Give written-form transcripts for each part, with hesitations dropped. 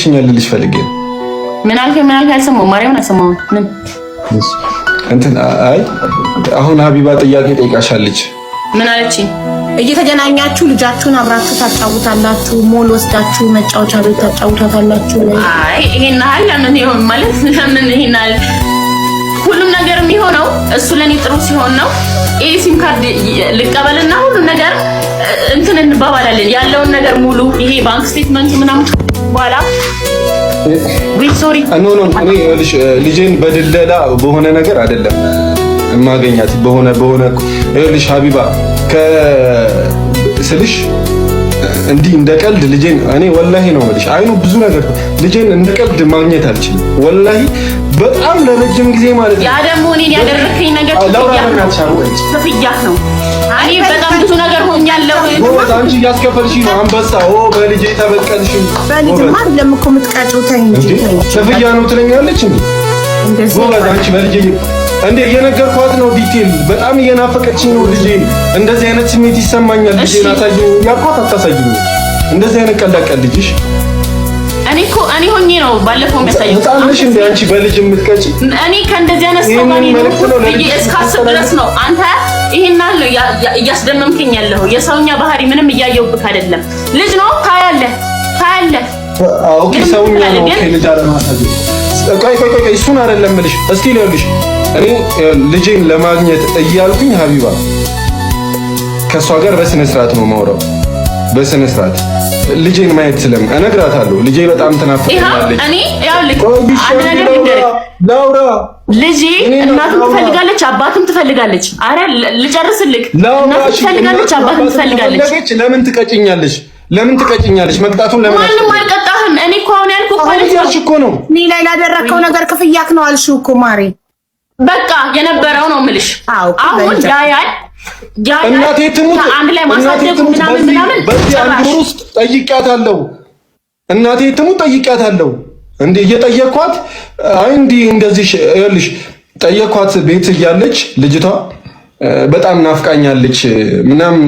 ልልሽ ፈልጌ ነው። ምን አልከኝ አልሰማሁም። ማርያምን አልሰማሁም። ምን እንትን አይ አሁን ሀቢባ ጥያቄ ጠይቃሻለች። ምን አለችኝ? እየተገናኛችሁ ልጃችሁን አብራችሁ ታጫውታላችሁ፣ ሞል ወስዳችሁ መጫወቻ ቤት ታጫውታታላችሁ። አይ ይሄን አለ ለምን ይሆን ማለት ለምን ይሄን አለ ሁሉም ነገር የሚሆነው እሱ ለኔ ጥሩ ሲሆን ነው። ይሄ ሲም ካርድ ልቀበልና ሁሉ ነገር እንትን እንባባላለን። ያለውን ነገር ሙሉ ይሄ ባንክ ስቴትመንት ምናምን በኋላ ሶሪ ኖ እኔ ልጄን በድለላ በሆነ ነገር አይደለም ማገኛት በሆነ ልጅ ሀቢባ ከስልሽ እንዲህ እንደቀልድ ልጄን እኔ ወላሂ ነው የምልሽ። አይኑ ብዙ ነገር ልጄን እንደቀልድ ማግኘት አልችልም ወላሂ በጣም ለረጅም ጊዜ ማለት ነው። ያ ደግሞ እኔን ያደረከኝ ነገር ክፍያ ነው። እኔ በጣም ብዙ ነገር ሆኛለሁ። አንቺ እያስከፈልሽ ነው። አንበሳ በልጄ ተበቀልሽ። በልጅማ አይደለም እኮ የምትቀጭው ተይ እንጂ ክፍያ ነው ትለኛለች እንዴ? አንቺ በልጄ እንዴ እየነገርኳት ነው ዲቴል። በጣም እየናፈቀችኝ ነው ልጄ። እንደዚህ አይነት ስሜት ይሰማኛል። ልጄን አሳየኝ ያልኳት አታሳየኝ። እንደዚህ አይነት ቀላቀል ልጅሽ እኔ ሆኜ ነው ባለፈው የሚያሳየው። ታንሽ እንደ አንቺ በልጅ የምትቀጪ እኔ ከእንደዚህ አይነት ሰው ጋር ነው እስካስብ ድረስ ነው። አንተ ይሄን አለ እያስደመምከኝ ያለው የሰውኛ ባህሪ ምንም እያየሁብህ አይደለም። ልጅ ነው ታያለህ። ኦኬ ሰውኛ ነው ልጅ አለማሳየት። ቆይ እሱን አይደለም ልሽ እስቲ ልልሽ እኔ ልጄን ለማግኘት እያልኩኝ ሀቢባ ከሷ ጋር በስነ ስርዓት ነው የማወራው። በስነ ስርዓት ልጄን ማየት ስለም እነግራታለሁ። ልጄ በጣም ትናፍቀኛለች። እኔ ያው አንድ ነገር ልንገርህ፣ ላውራ ልጄ እናቱን ትፈልጋለች፣ አባቱን ትፈልጋለች። አረ ልጨርስልህ። እናቱን ትፈልጋለች፣ አባቱን ትፈልጋለች። ለምን ትቀጭኛለሽ? መቅጣቱን ለምን ማንም አልቀጣህም። እኔ እኮ አሁን ያልኩህ እኮ ነው እኔ ላይ ላደረከው ነገር ክፍያክ ነው አልሽው እኮ ማሬ። በቃ የነበረው ነው የምልሽ። አሁን ያያል እናቴ ትሙት አንድ ላይ ማሳደጉ ምናምን በዚህ አንድ ወር ውስጥ ጠይቂያታለሁ። እናቴ ትሙት ጠይቂያታለሁ። እንዴ እየጠየኳት አይ እንደዚህ ይኸውልሽ ጠየኳት። ቤት እያለች ልጅቷ በጣም ናፍቃኛለች ምናምን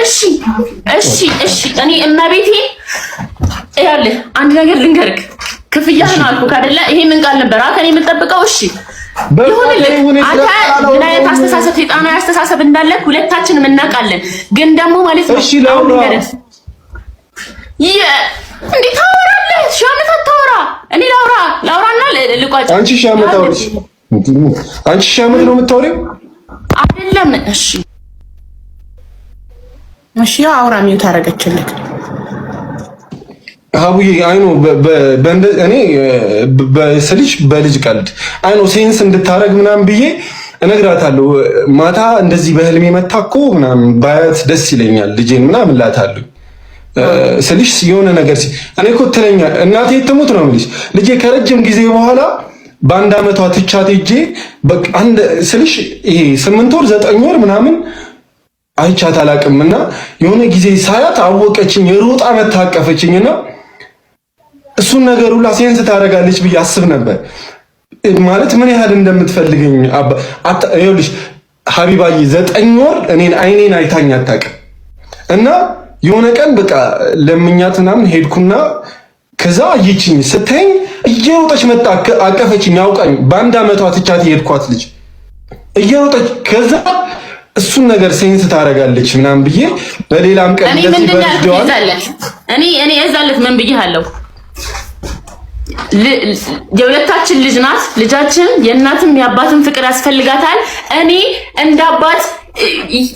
እሺ እኔ እመቤቴ ያለህ አንድ ነገር ልንገርክ። ክፍያህን አልኩህ አይደለ? ይሄ ምን ቃል ነበር ከኔ የምጠብቀው? እሺ ይሁንልህ። አንተ ምን አይነት አስተሳሰብ ሰይጣናዊ አስተሳሰብ እንዳለ ሁለታችንም እናውቃለን። ግን ደግሞ ማለት ነው እሺ ላውራ እንዴ ታወራለህ? ሺህ ዓመት አታወራ። እኔ ላውራና ልቋጭ። አንቺ ሺህ ዓመት አውሪሽ። አንቺ ሺህ ዓመት ነው የምታወሪው አይደለም? እሺ አውራ ሚውት አደረገችልክ ሀቡዬ አይኖ እኔ በስልሽ በልጅ ቀልድ አይኖ ሴንስ እንድታረግ ምናምን ብዬ እነግራታለሁ። ማታ እንደዚህ በህልሜ መታ እኮ ምናምን ባያት ደስ ይለኛል ልጄን ምናምን እላታለሁ። ስልሽ የሆነ ነገር እኔ እኮ ትለኛ እናቴ ትሙት ነው የምልሽ። ልጄ ከረጅም ጊዜ በኋላ በአንድ አመቷ ትቻት ሄጄ በቃ ስልሽ ይሄ 8 ወር 9 ወር ምናምን አይቻት አላውቅምና የሆነ ጊዜ ሳያት አወቀችኝ። ሮጣ መታቀፈችኝና እሱን ነገር ሁላ ሴንስ ታደርጋለች ብዬ አስብ ነበር። ማለት ምን ያህል እንደምትፈልገኝ ይኸውልሽ ሀቢባዬ 9 ወር አይኔን አይታኝ አታውቅም። እና የሆነ ቀን በቃ ለምኛት ምናምን ሄድኩና ከዛ አየችኝ። ስተኝ እየሮጠች መጣ አቀፈችኝ። ያውቃኝ በአንድ አመቷ ትቻት የሄድኳት ልጅ እየሮጠች ከዛ እሱን ነገር ሴንስ ታደርጋለች ምናምን ብዬ በሌላም ቀን እንደዚህ በልጅዋል እኔ እዛለት ምን ብዬሃለሁ? የሁለታችን ልጅ ናት። ልጃችን የእናትም የአባትም ፍቅር ያስፈልጋታል። እኔ እንደ አባት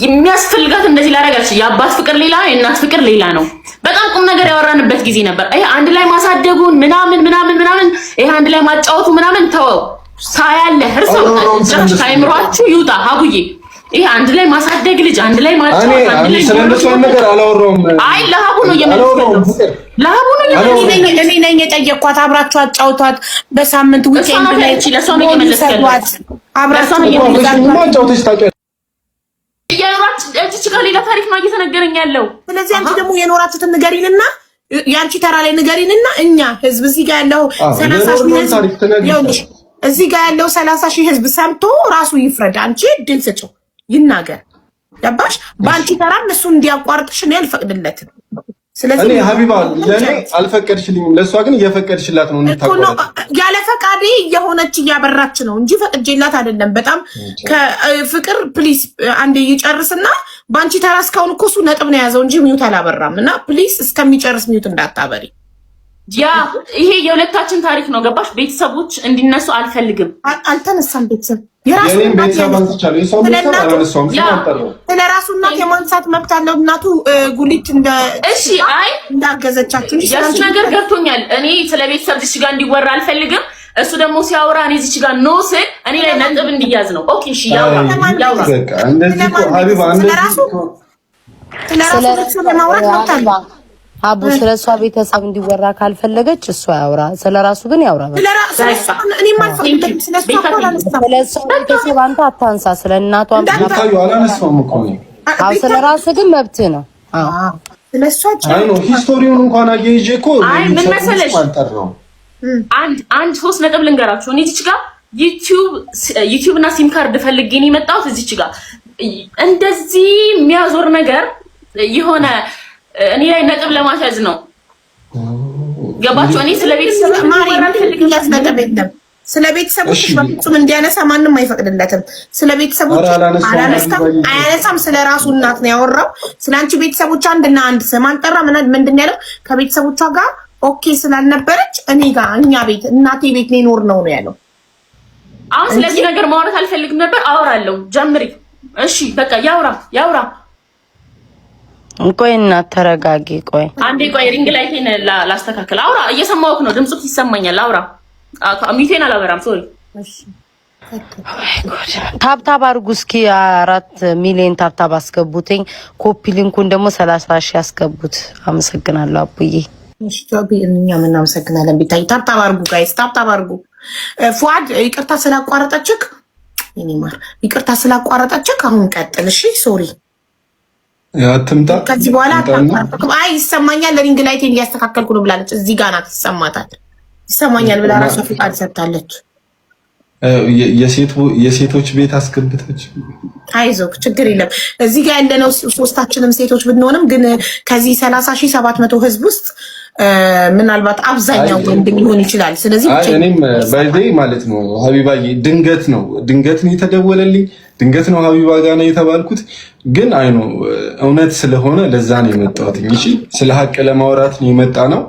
የሚያስፈልጋት እንደዚህ ላደርጋች። የአባት ፍቅር ሌላ ነው፣ የእናት ፍቅር ሌላ ነው። በጣም ቁም ነገር ያወራንበት ጊዜ ነበር። ይሄ አንድ ላይ ማሳደጉን ምናምን ይሄ አንድ ላይ ማጫወቱ ምናምን ተወው። ሳያለህ እርሰው ታይምሯችሁ ይውጣ ሀቡዬ። ይሄ አንድ ላይ ማሳደግ ልጅ አንድ ላይ ማጫወት አንድ ላይ ስለነሱ ነገር አላወራውም። አይ ለሀቡ ነው እኔ ነኝ የጠየኳት። አብራችሁ አጫውቷት በሳምንት ዊኬንድ ላይ ለሰው ነው የመለስከላት። አብራችሁ ማጫወትሽ ታውቂያለሽ። እቺ ጋር ሌላ ታሪክ ነው እየተነገረኝ ያለው። ስለዚህ አንቺ ደግሞ የኖራችሁትን ንገሪንና ያንቺ ተራ ላይ ንገሪንና እኛ ህዝብ እዚህ ጋር ያለው 30 ሺህ ህዝብ ሰምቶ ራሱ ይፍረድ። አንቺ ድል ስጪው ይናገር። ገባሽ? በአንቺ ተራ እሱ እንዲያቋርጥሽ እኔ አልፈቅድለትም። ስለዚህ እኔ ሀቢባ ለኔ አልፈቀድሽልኝም፣ ለሷ ግን እየፈቀድሽላት ነው። እንታቆረጥ ያለ ፈቃዴ እየሆነች እያበራች ነው እንጂ ፈቅጄላት አይደለም። በጣም ከፍቅር ፕሊስ አንዴ ይጨርስና ባንቺ ተራ እስካሁን እኮ እሱ ነጥብ ነው የያዘው እንጂ ሚውት አላበራም። እና ፕሊስ እስከሚጨርስ ሚውት እንዳታበሪ። ያ ይሄ የሁለታችን ታሪክ ነው። ገባሽ? ቤተሰቦች እንዲነሱ አልፈልግም። አልተነሳም ቤተሰብ የራሱን ቤተሰብ አንስቻለሁ። የሰው ቤተሰብ አላነሳውም። ስለራሱ እናት የማንሳት መብት አለው። እናቱ ጉሊት እንደ እሺ፣ አይ እንዳገዘቻችሁ ያስ ነገር ገብቶኛል። እኔ ስለ ቤተሰብ እዚህ ጋር እንዲወራ አልፈልግም። እሱ ደግሞ ሲያወራ እኔ እዚህ ጋር ኖ ስል እኔ ላይ ነጥብ እንዲያዝ ነው። ኦኬ እሺ፣ ያውራ በቃ እንደዚህ እኮ ሀቢባ እንደዚህ እኮ ስለራሱ ለማውራት መብት አለው። አቡ ስለሷ ቤተሰብ እንዲወራ ካልፈለገች እሷ ያውራ፣ ስለራሱ ግን ያውራ። ስለራሱ እኔ ማልፈልግ ስለሷ ቤተሰብ አንተ አታንሳ። ስለ እናቷ ታዩ አላነሳውም እኮ ነው። አው ስለራሱ ግን መብት ነው። ስለሷ አይ ነው ሂስቶሪውን እንኳን አየይጄ እኮ አይ ምን መሰለሽ አንድ ሶስት ነጥብ ልንገራችሁ። እኔ እዚች ጋር ዩቲዩብ እና ሲም ካርድ ፈልጌ ነው የመጣሁት። እዚች ጋር እንደዚህ የሚያዞር ነገር የሆነ እኔ ላይ ነጥብ ለማስያዝ ነው። ገባችሁ? እኔ ስለ ቤተሰብ ማውራት ፈልግም። ነጥብ የለም። ስለ ቤተሰቦች በፍጹም እንዲያነሳ ማንም አይፈቅድለትም። ስለ ቤተሰቦች አያነሳም። ስለ ራሱ እናት ነው ያወራው። ስለ አንቺ ቤተሰቦች አንድና አንድ ስም አልጠራ። ምንድን ያለው ከቤተሰቦቿ ጋር ኦኬ ስላልነበረች እኔ ጋር እኛ ቤት እናቴ ቤት ሊኖር ነው ያለው። አሁን ስለዚህ ነገር ማውራት አልፈልግም ነበር። አወራለሁ። ጀምሪ። እሺ በቃ ያውራ። ቆይ እናት ተረጋጊ። ቆይ አንዴ ቆይ ሪንግ ላይቴን ላስተካክል። አውራ። እየሰማሁህ ነው። ድምፁ ይሰማኛል። አውራ። ሚቴን አላበራም። ሶሪ። እሺ ታብታብ አድርጉ እስኪ 4 ሚሊዮን ታብታብ አስገቡትኝ። ኮፒ ሊንኩን ደግሞ 30,000 አስገቡት። አመሰግናለሁ አቡዬ። እሺ እኛም እናመሰግናለን። ቢታይ ታብታብ አድርጉ ጋይስ፣ ታብታብ አድርጉ። ፉአድ ይቅርታ ስላቋረጠችክ የኔ ማር፣ ይቅርታ ስላቋረጠችክ አሁን ቀጥል። እሺ ሶሪ አትምጣ። ከዚህ በኋላ አታቋርጥም። አይ ይሰማኛል። ለሪንግ ላይቴን እያስተካከልኩ ነው ብላለች። እዚህ ጋር ናት። ይሰማታል። ይሰማኛል ብላ ራሷ ፍቃድ ሰጥታለች። የሴቶች ቤት አስገብተች። አይዞክ ችግር የለም። እዚህ ጋር ያለነው ሶስታችንም ሴቶች ብንሆንም ግን ከዚህ 30,700 ህዝብ ውስጥ ምናልባት አብዛኛው ወንድ ሊሆን ይችላል። ስለዚህ እኔም ባይዘይ ማለት ነው ሀቢባዬ ድንገት ነው የተደወለልኝ። ድንገት ነው ሀቢባ ጋር ነው የተባልኩት። ግን አይ ነው እውነት ስለሆነ ለዛ ነው የመጣሁት። እሺ ስለ ሀቅ ለማውራት ነው የመጣ ነው።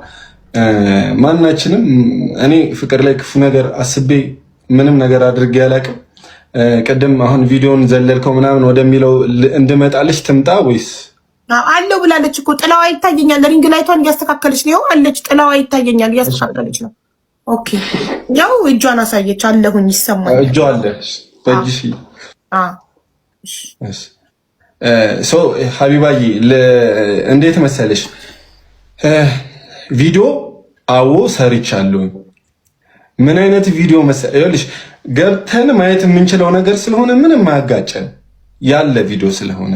ማናችንም እኔ ፍቅር ላይ ክፉ ነገር አስቤ ምንም ነገር አድርጌ አላውቅም። ቀደም አሁን ቪዲዮን ዘለልከው ምናምን ወደሚለው እንድመጣለች ትምጣ ወይስ አለው ብላለች እኮ ጥላዋ ይታየኛል። ሪንግ ላይቷን እያስተካከለች ነው አለች። ጥላዋ ይታየኛል እያስተካከለች ነው። ኦኬ ያው እጇን አሳየች። አለሁኝ ይሰማኛል። እጇ አለ በእጅሽ። ሶ ሀቢባዬ እንዴት መሰለሽ ቪዲዮ አዎ ሰርቻለሁ። ምን አይነት ቪዲዮ መሰለሽ ገብተን ማየት የምንችለው ነገር ስለሆነ ምንም ማያጋጨን ያለ ቪዲዮ ስለሆነ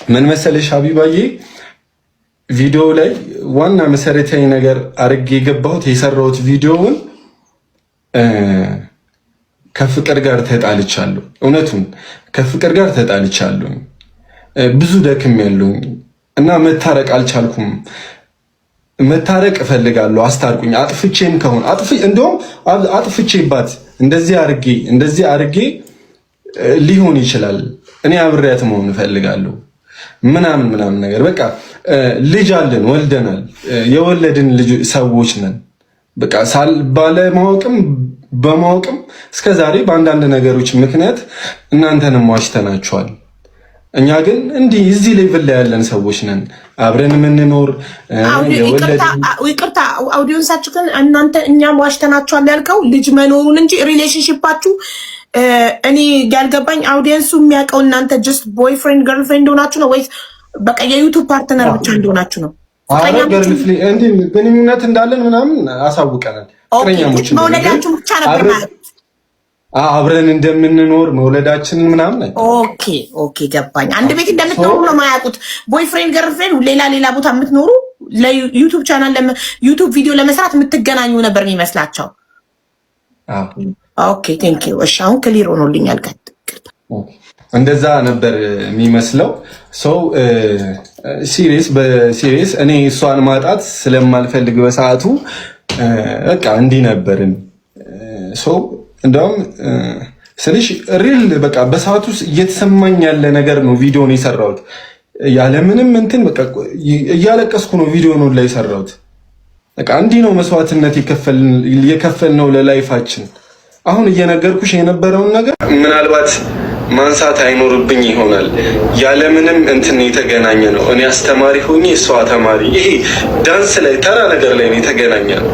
ምን መሰለሽ ሀቢባዬ ቪዲዮ ላይ ዋና መሰረታዊ ነገር አድርጌ የገባሁት የሰራሁት ቪዲዮውን ከፍቅር ጋር ተጣልቻለሁ። እውነቱን ከፍቅር ጋር ተጣልቻለሁ። ብዙ ደክሜያለሁ እና መታረቅ አልቻልኩም። መታረቅ እፈልጋለሁ። አስታርቁኝ። አጥፍቼም ከሆነ እንደውም አጥፍቼባት እንደዚህ አድርጌ ሊሆን ይችላል። እኔ አብሬያት መሆን እፈልጋለሁ ምናምን ነገር በቃ ልጅ አለን፣ ወልደናል፣ የወለድን ልጅ ሰዎች ነን። በቃ ባለማወቅም በማወቅም እስከዛሬ በአንዳንድ ነገሮች ምክንያት እናንተንም ዋሽተናችኋል። እኛ ግን እንዲህ እዚህ ሌቭል ላይ ያለን ሰዎች ነን፣ አብረን የምንኖር ይቅርታ አውዲየንሳችን እናንተ እኛም ዋሽተናችኋል ያልከው ልጅ መኖሩን እንጂ ሪሌሽንሺፓችሁ እኔ ያልገባኝ አውዲየንሱ የሚያውቀው እናንተ ጀስት ቦይፍሬንድ ገርልፍሬንድ ሆናችሁ ነው ወይስ በቃ የዩቱብ ፓርትነር ብቻ እንደሆናችሁ ነው? ግንኙነት እንዳለን ምናምን አሳውቀናል። መውለዳችሁ ብቻ ነበር ማለት አብረን እንደምንኖር መውለዳችንን ምናምን። ኦኬ ገባኝ። አንድ ቤት እንደምትኖሩ ነው የማያውቁት። ቦይፍሬንድ ገርልፍሬንድ ሌላ ቦታ የምትኖሩ ለዩቱብ ቻናል ዩቱብ ቪዲዮ ለመስራት የምትገናኙ ነበር የሚመስላቸው። አዎ ኦኬ ቴንክ ዩ። እሺ አሁን ክሊር ሆኖልኛል። እንደዛ ነበር የሚመስለው። ሰው በሲሪየስ እኔ እሷን ማጣት ስለማልፈልግ በሰዓቱ በቃ እንዲህ ነበርን። ሰው እንደውም ስልሽ ሪል በቃ በሰዓቱ እየተሰማኝ ያለ ነገር ነው ቪዲዮን የሰራሁት። ያለምንም እንትን በቃ እያለቀስኩ ነው ቪዲዮን ላይ የሰራሁት። በቃ እንዲህ ነው መስዋዕትነት የከፈልነው ለላይፋችን። አሁን እየነገርኩሽ የነበረውን ነገር ምናልባት ማንሳት አይኖርብኝ ይሆናል። ያለምንም እንትን የተገናኘ ነው። እኔ አስተማሪ ሆኜ እሷ ተማሪ፣ ይሄ ዳንስ ላይ ተራ ነገር ላይ ነው የተገናኘ ነው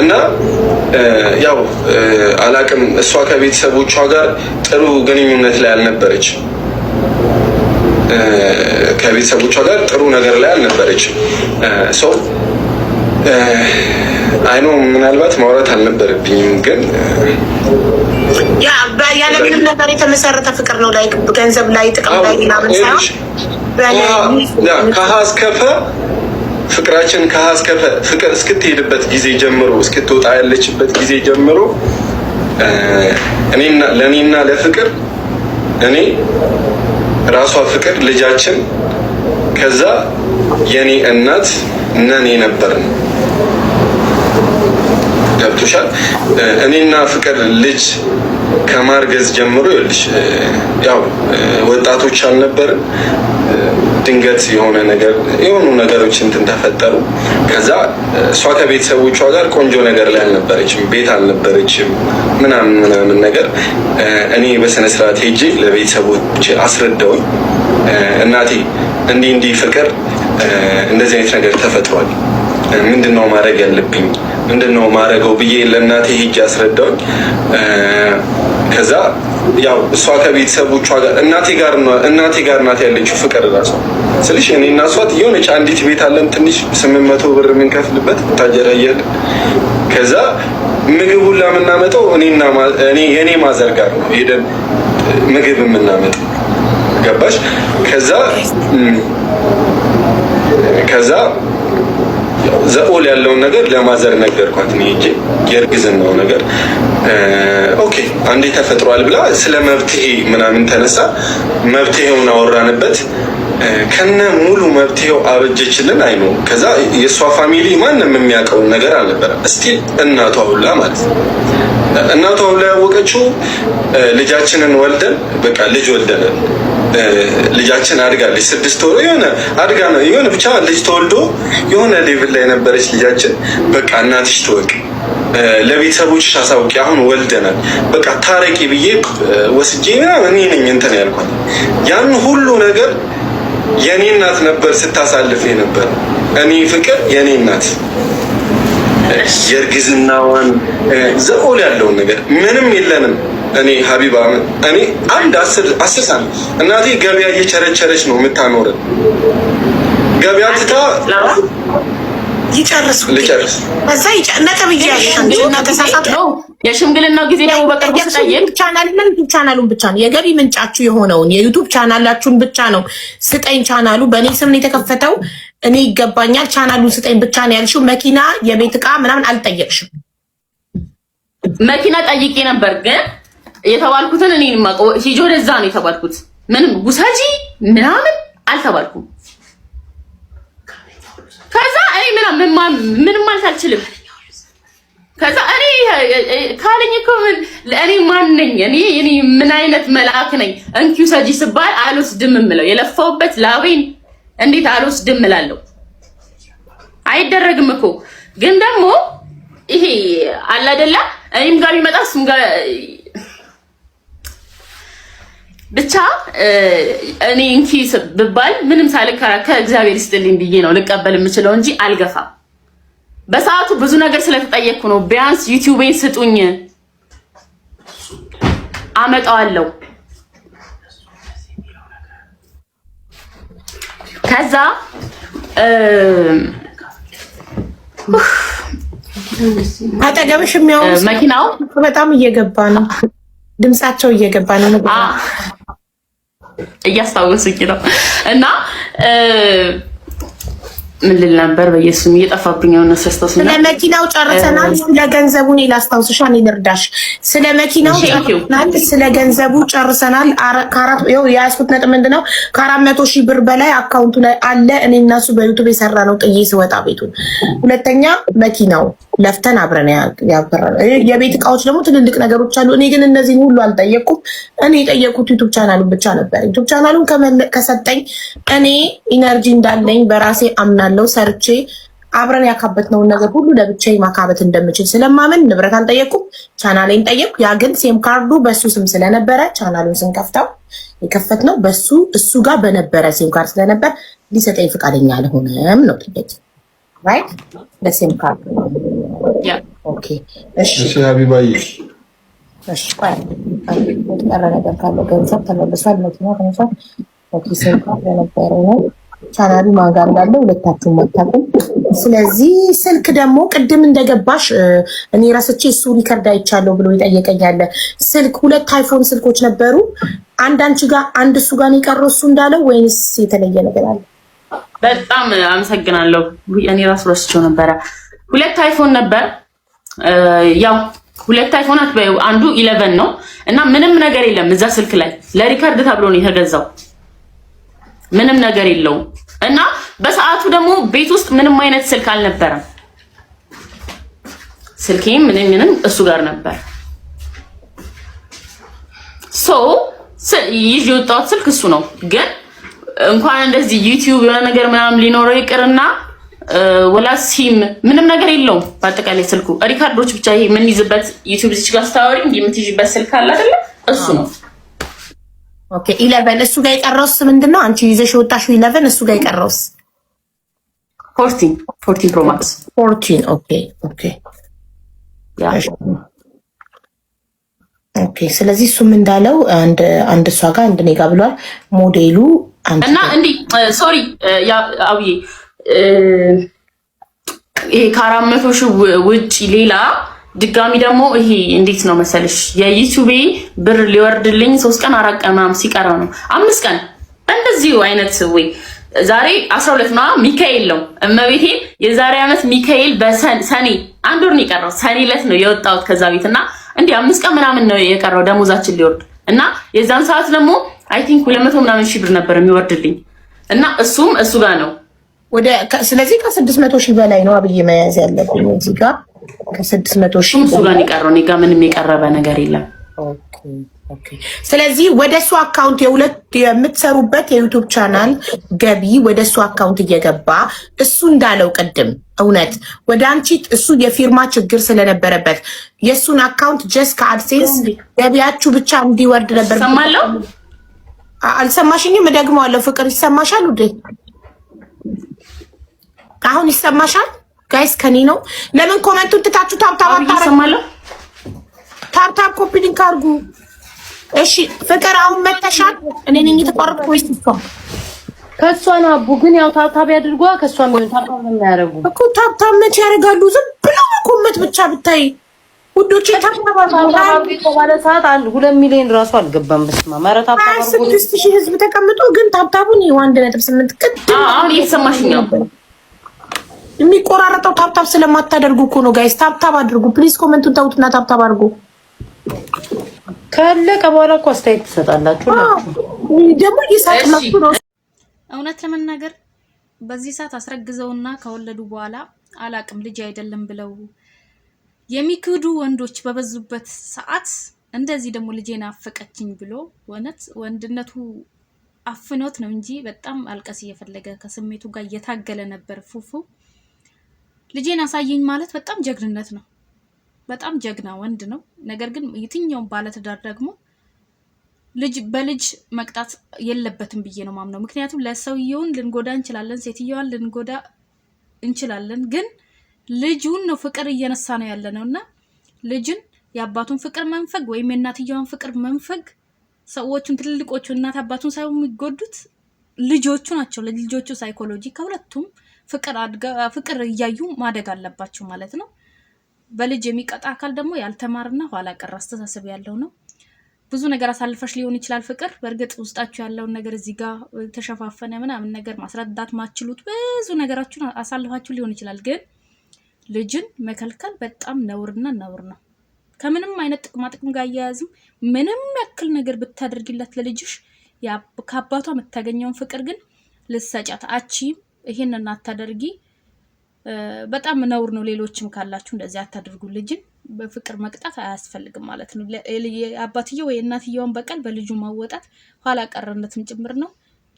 እና ያው አላቅም፣ እሷ ከቤተሰቦቿ ጋር ጥሩ ግንኙነት ላይ አልነበረችም። ከቤተሰቦቿ ጋር ጥሩ ነገር ላይ አልነበረችም። ሰው አይኖ ምናልባት ማውራት አልነበረብኝም፣ ግን ያለ ምንም ነገር የተመሰረተ ፍቅር ነው። ላይ ገንዘብ ላይ ጥቅም ላይ ምናምን ሳይሆን ከሀ እስከ ፈ ፍቅራችን ከሀ እስከ ፈ ፍቅር እስክትሄድበት ጊዜ ጀምሮ እስክትወጣ ያለችበት ጊዜ ጀምሮ ለእኔና ለፍቅር እኔ ራሷ ፍቅር ልጃችን፣ ከዛ የኔ እናት ነን የነበርን። ገብቶሻል? እኔና ፍቅር ልጅ ከማርገዝ ጀምሮ ይልሽ ያው ወጣቶች አልነበርን። ድንገት የሆኑ ነገሮች እንትን ተፈጠሩ። ከዛ እሷ ከቤተሰቦቿ ጋር ቆንጆ ነገር ላይ አልነበረችም፣ ቤት አልነበረችም ምናምን ነገር። እኔ በስነ ስርዓት ሄጄ ለቤተሰቦች አስረዳውኝ፣ እናቴ እንዲህ ፍቅር እንደዚህ አይነት ነገር ተፈጥሯል፣ ምንድነው ማድረግ ያለብኝ፣ ምንድነው ማድረገው ብዬ ለእናቴ ሄጄ አስረዳውኝ። ከዛ ያው እሷ ከቤተሰቦቿ ጋር እናቴ ጋር ናት ያለችው ፍቅር ራሷ ስልሽ እኔ እና እሷ የሆነች አንዲት ቤት አለን፣ ትንሽ 800 ብር የምንከፍልበት ታጀራየል። ከዛ ምግብ ሁላ የምናመጣው የኔ ማዘር ጋር ነው ሄደን ምግብ የምናመጣው። ገባሽ? ከዛ ዘኦል ያለውን ነገር ለማዘር ነገርኳት። እኔ ሄጄ የእርግዝናው ነገር ኦኬ አንዴ ተፈጥሯል ብላ ስለ መብትሄ ምናምን ተነሳ። መብትሄውን አወራንበት። ከነ ሙሉ መብትሄው አበጀችልን። አይኖ ከዛ የእሷ ፋሚሊ ማንም የሚያውቀውን ነገር አልነበረም። እስቲል እናቷ ሁላ ማለት ነው እናቷ ሁላ ያወቀችው ልጃችንን ወልደን በቃ ልጅ ወልደናል፣ ልጃችን አድጋለች፣ 6 ወር የሆነ ብቻ ልጅ ተወልዶ የሆነ ሌቭል ላይ ነበረች ልጃችን። በቃ እናትሽ ትወቅ፣ ለቤተሰቦችሽ አሳውቂ፣ አሁን ወልደናል፣ በቃ ታረቂ ብዬ ወስጄ እኔ ነኝ እንትን ያልኳት። ያን ሁሉ ነገር የኔ እናት ነበር ስታሳልፍ ነበር። እኔ ፍቅር የኔ እናት የእርግዝናዋን ዘኦል ያለውን ነገር ምንም የለንም። እኔ ሀቢባ እኔ አንድ 10 ሳንቲም እናቴ ገበያ እየቸረቸረች ነው የምታኖረን። ገበያ ትታ ልጨርስ ከዛ ነጥብ ነው የሽምግልናው ጊዜ ደግሞ በቅርቡ ስጠይቅ ቻናሉን ብቻ ነው የገቢ ምንጫችሁ የሆነውን የዩቱብ ቻናላችሁን ብቻ ነው ስጠኝ። ቻናሉ በእኔ ስም ነው የተከፈተው፣ እኔ ይገባኛል፣ ቻናሉን ስጠኝ ብቻ ነው ያልሽው። መኪና፣ የቤት ዕቃ ምናምን አልጠየቅሽም። መኪና ጠይቄ ነበር ግን የተባልኩትን እኔ ማቀው ሂጆ ለዛ ነው የተባልኩት። ምንም ጉሳጂ ምናምን አልተባልኩም። ከዛ እኔ ምንም ማለት አልችልም። ከዛ እኔ ካለኝ እኮ እኔ ማን ነኝ? እኔ ምን አይነት መልአክ ነኝ? እንኪው ሰጂ ስባል አልወስድም እምለው የለፋውበት ላቤን እንዴት አልወስድም እላለሁ? አይደረግም እኮ ግን ደግሞ ይሄ አለ አይደለ? እኔም ጋር ቢመጣ እሱም ጋር ብቻ እኔ እንኪ ብባል ምንም ሳልከራከር እግዚአብሔር ይስጥልኝ ብዬ ነው ልቀበል የምችለው እንጂ አልገፋም። በሰዓቱ ብዙ ነገር ስለተጠየቅኩ ነው። ቢያንስ ዩቲዩቤን ስጡኝ አመጣዋለሁ። ከዛ አጠገብሽ የሚያወሩ መኪናው በጣም እየገባ ነው፣ ድምጻቸው እየገባ ነው። እያስታወስኝ ነው እና ምን ልል ነበር? በየሱም እየጠፋብኝ ነው። ነስተስተስ ስለ መኪናው ጨርሰናል። ስለ ገንዘቡ እኔ ላስታውስሽ፣ እኔ ልርዳሽ። ስለ መኪናው ጨርሰናል። ስለ ገንዘቡ ጨርሰናል። ያው የያዝኩት ነጥብ ምንድነው? ከ400,000 ብር በላይ አካውንቱ ላይ አለ። እኔ እና እሱ በዩቲዩብ የሰራ ነው ጥዬ ስወጣ ቤቱን። ሁለተኛ መኪናው ለፍተን አብረን ያበራል። የቤት እቃዎች ደግሞ ትልልቅ ነገሮች አሉ። እኔ ግን እነዚህን ሁሉ አልጠየቅኩም። እኔ የጠየቅኩት ዩቲዩብ ቻናሉን ብቻ ነበር። ዩቲዩብ ቻናሉን ከሰጠኝ እኔ ኢነርጂ እንዳለኝ በራሴ አምናለሁ። ሰርቼ አብረን ያካበትነውን ነገር ሁሉ ለብቻዬ ማካበት እንደምችል ስለማመን ንብረት አልጠየቅኩም። ቻናሌን ጠየቅኩ። ያ ግን ሴም ካርዱ በሱ ስም ስለነበረ ቻናሉን ስንከፍተው የከፈትነው በሱ እሱ ጋር በነበረ ሴም ካርድ ስለነበር ሊሰጠኝ ፈቃደኛ አልሆነም ነው ጥያቄ። ራይት ለሴም ካርድ ኦኬ። እሺ ሀቢባዬ እሺ ቆይ ተቀረ ነገር ካለ ገንዘብ ተመልሷል። መኪና ተመልሷል። ኦኬ ሴም ካርድ የነበረው ነው። ቻናሉ ማን ጋር እንዳለ ሁለታችሁም አታውቁም። ስለዚህ ስልክ ደግሞ ቅድም እንደገባሽ እኔ ራስቼ እሱ ሪከርድ አይቻለሁ ብሎ ይጠየቀኛል። ስልክ 2 አይፎን ስልኮች ነበሩ። አንድ አንቺ ጋር አንድ እሱ ጋር የቀረው እሱ እንዳለው ወይንስ የተለየ ነገር አለ? በጣም አመሰግናለሁ። እኔ ራስ ረስቼው ነበረ። 2 አይፎን ነበር። ያው 2 አይፎናት አንዱ 11 ነው እና ምንም ነገር የለም እዛ ስልክ ላይ ለሪከርድ ተብሎ ነው የተገዛው። ምንም ነገር የለውም እና በሰዓቱ ደግሞ ቤት ውስጥ ምንም አይነት ስልክ አልነበረም። ስልኬም ምንም እሱ ጋር ነበር። ይዤ የወጣሁት ስልክ እሱ ነው። ግን እንኳን እንደዚህ ዩቲዩብ የሆነ ነገር ምናምን ሊኖረው ይቅርና ወላ ሲም ምንም ነገር የለውም። በአጠቃላይ ስልኩ ሪካርዶች ብቻ ይሄ ምን ይዝበት ዩቲዩብ እዚህ ጋር ስታወሪ የምትይዥበት ስልክ አለ አይደለ? እሱ ነው። ኦኬ 11 እሱ ጋር የቀረውስ ምንድነው? አንቺ ይዘሽ ወጣሽው 11 እሱ ጋር የቀረውስ 14 ፕሮ ማክስ 14 ኦኬ ያ ኦኬ። ስለዚህ እሱም እንዳለው አንድ እሷ ጋር አንድ እኔ ጋር ብሏል። ሞዴሉ እና እንዲ ሶሪ ያ አብዬ ይሄ ከ400,000 ውጪ ሌላ ድጋሚ ደግሞ ይሄ እንዴት ነው መሰለሽ የዩቲዩብ ብር ሊወርድልኝ 3 ቀን 4 ቀን ምናምን ሲቀረው ነው 5 ቀን እንደዚህ አይነት ወይ ዛሬ 12 ነው ሚካኤል ነው እመቤቴ የዛሬ አመት ሚካኤል በሰኔ 1 ወር ነው የቀረው። ሰኔ ዕለት ነው የወጣሁት ከዛ ቤትና እንዴ 5 ቀን ምናምን ነው የቀረው ደሞዛችን ሊወርድ እና የዛን ሰዓት ደግሞ አይ ቲንክ 200 ምናምን ሺህ ብር ነበር የሚወርድልኝ እና እሱም እሱ ጋር ነው ወደ ስለዚህ ከ600,000 በላይ ነው አብዬ መያዝ ያለብኝ እዚህ ጋር ከ600,000 እሱ ጋር ይቀረው። እኔ ጋር ምንም የቀረበ ነገር የለም። ኦኬ ስለዚህ ወደ እሱ አካውንት የምትሰሩበት የዩቲዩብ ቻናል ገቢ ወደ እሱ አካውንት እየገባ እሱ እንዳለው ቅድም እውነት ወደ አንቺ እሱ የፊርማ ችግር ስለነበረበት የእሱን አካውንት ጀስት ከአድሴንስ ገቢያችሁ ብቻ እንዲወርድ ነበር። ሰማለሁ። አልሰማሽኝም? እደግመዋለሁ። ፍቅር ይሰማሻል ውዴ? አሁን ይሰማሻል? ጋይስ ከኔ ነው። ለምን ኮሜንቱን ትታችሁ ታብታብ አታረጉ? ታብታብ ኮፒ ሊንክ አድርጉ። እሺ ፍቅር አሁን መተሻል። እኔ ነኝ የተቆረጥኩ ወይስ እሷ? ከሷ ነው አቡ። ግን ያው ታብታብ ያድርጓ። ከሷ ነው ታብታብ ነው የሚያደርጉ እኮ። ታብታብ መቼ ያደርጋሉ? ዝም ብለው ኮሜንት ብቻ ብታይ ውዶቼ። ታብታብ ባለ ሰዓት 2 ሚሊዮን ራሱ አልገባም። በስማ ማረታ ታብታብ 6,000 ህዝብ ተቀምጦ ግን ታብታቡን 1.8 ቅድ አሁን እየተሰማሽኝ ነው። የሚቆራረጠው ታብታብ ስለማታደርጉ እኮ ነው ጋይስ። ታብታብ አድርጉ ፕሊዝ። ኮሜንቱን ተውትና ታብታብ አድርጉ። ካለቀ በኋላ እኮ አስተያየት ትሰጣላችሁ። ደግሞ እየሳቅላችሁ ነው። እውነት ለመናገር በዚህ ሰዓት አስረግዘውና ከወለዱ በኋላ አላቅም ልጅ አይደለም ብለው የሚክዱ ወንዶች በበዙበት ሰዓት እንደዚህ ደግሞ ልጄን አፈቀችኝ ብሎ ወንድነቱ አፍኖት ነው እንጂ በጣም አልቀስ እየፈለገ ከስሜቱ ጋር እየታገለ ነበር። ፉፉ ልጄን አሳየኝ ማለት በጣም ጀግንነት ነው። በጣም ጀግና ወንድ ነው። ነገር ግን የትኛውም ባለትዳር ደግሞ በልጅ መቅጣት የለበትም ብዬ ነው ማምነው። ምክንያቱም ለሰውየውን ልንጎዳ እንችላለን፣ ሴትዮዋን ልንጎዳ እንችላለን። ግን ልጁን ነው ፍቅር እየነሳ ነው ያለ ነውና ልጅን የአባቱን ፍቅር መንፈግ ወይም የእናትየዋን ፍቅር መንፈግ ሰዎቹን ትልልቆቹ እናት አባቱን ሳይሆን የሚጎዱት ልጆቹ ናቸው። ለልጆቹ ሳይኮሎጂ ከሁለቱም ፍቅር እያዩ ማደግ አለባቸው ማለት ነው። በልጅ የሚቀጣ አካል ደግሞ ያልተማርና ኋላ ቀር አስተሳሰብ ያለው ነው። ብዙ ነገር አሳልፈሽ ሊሆን ይችላል ፍቅር በእርግጥ ውስጣችሁ ያለውን ነገር እዚህ ጋር ተሸፋፈነ ምናምን ነገር ማስረዳት ማችሉት ብዙ ነገራችሁን አሳልፋችሁ ሊሆን ይችላል ግን ልጅን መከልከል በጣም ነውርና ነውር ነው ከምንም አይነት ጥቅም ጋር ያያዝም ምንም ያክል ነገር ብታደርጊላት ለልጅሽ ከአባቷ የምታገኘውን ፍቅር ግን ልሰጫት አቺ ይሄንን አታደርጊ በጣም ነውር ነው ሌሎችም ካላችሁ እንደዚህ አታደርጉ ልጅን በፍቅር መቅጣት አያስፈልግም ማለት ነው አባትየው ወይ እናትየውን በቀል በልጁ ማወጣት ኋላ ቀረነትም ጭምር ነው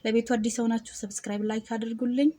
ለቤቱ አዲስ ሆናችሁ ሰብስክራይብ ላይክ አድርጉልኝ